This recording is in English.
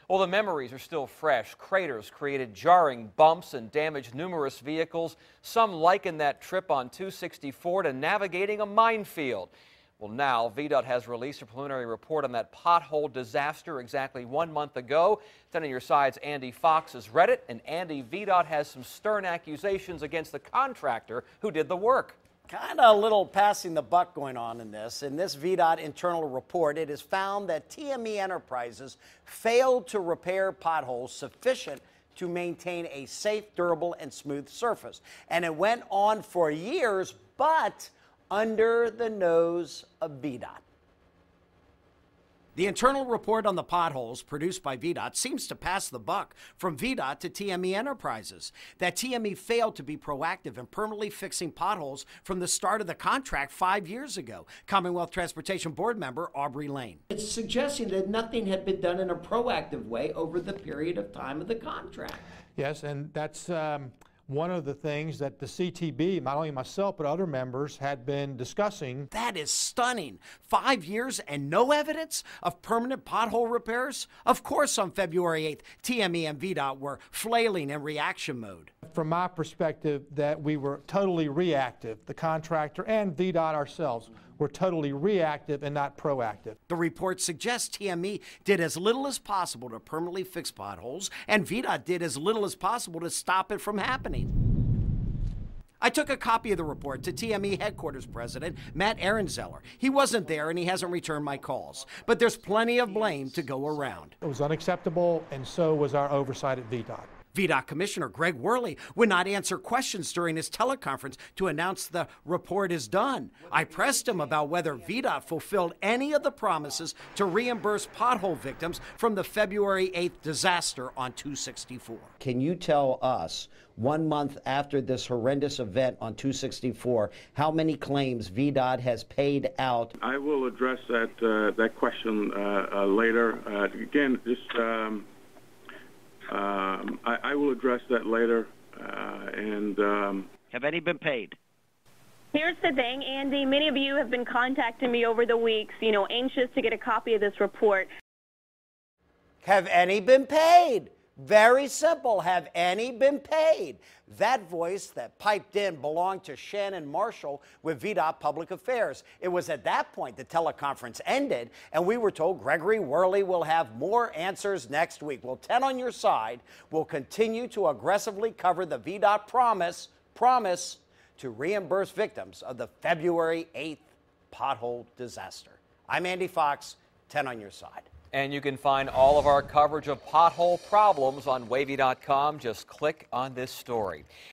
Well, the memories are still fresh. Craters created jarring bumps and damaged numerous vehicles. Some liken that trip on 264 to navigating a minefield. Well, now VDOT has released a preliminary report on that pothole disaster exactly 1 month ago. 10 on your side's Andy Fox has read it, and Andy, VDOT has some stern accusations against the contractor who did the work. Kind of a little passing the buck going on in this. In this VDOT internal report, it is found that TME Enterprises failed to repair potholes sufficient to maintain a safe, durable, and smooth surface. And it went on for years, but under the nose of VDOT. The internal report on the potholes produced by VDOT seems to pass the buck from VDOT to TME Enterprises. That TME failed to be proactive in permanently fixing potholes from the start of the contract 5 years ago. Commonwealth Transportation Board member Aubrey Lane. It's suggesting that nothing had been done in a proactive way over the period of time of the contract. Yes, and that's one of the things that the CTB, not only myself, but other members had been discussing. That is stunning. 5 years and no evidence of permanent pothole repairs? Of course, on February 8th, TME and VDOT were flailing in reaction mode. From my perspective, that we were totally reactive. The contractor and VDOT ourselves were totally reactive and not proactive. The report suggests TME did as little as possible to permanently fix potholes, and VDOT did as little as possible to stop it from happening. I took a copy of the report to TME headquarters president Matt Ehrenzeller. He wasn't there and he hasn't returned my calls, but there's plenty of blame to go around. It was unacceptable, and so was our oversight at VDOT. VDOT Commissioner Greg Worley would not answer questions during his teleconference to announce the report is done. I pressed him about whether VDOT fulfilled any of the promises to reimburse pothole victims from the February 8th disaster on 264. Can you tell us, 1 month after this horrendous event on 264, how many claims VDOT has paid out? I will address that question later. Again, just I will address that later. Have any been paid? Here's the thing, Andy. Many of you have been contacting me over the weeks, anxious to get a copy of this report. Have any been paid? Very simple. Have any been paid? That voice that piped in belonged to Shannon Marshall with VDOT Public Affairs. It was at that point the teleconference ended, and we were told Gregory Worley will have more answers next week. Well, 10 on your side will continue to aggressively cover the VDOT promise to reimburse victims of the February 8th pothole disaster. I'm Andy Fox, 10 on your side. And you can find all of our coverage of pothole problems on wavy.com. Just click on this story.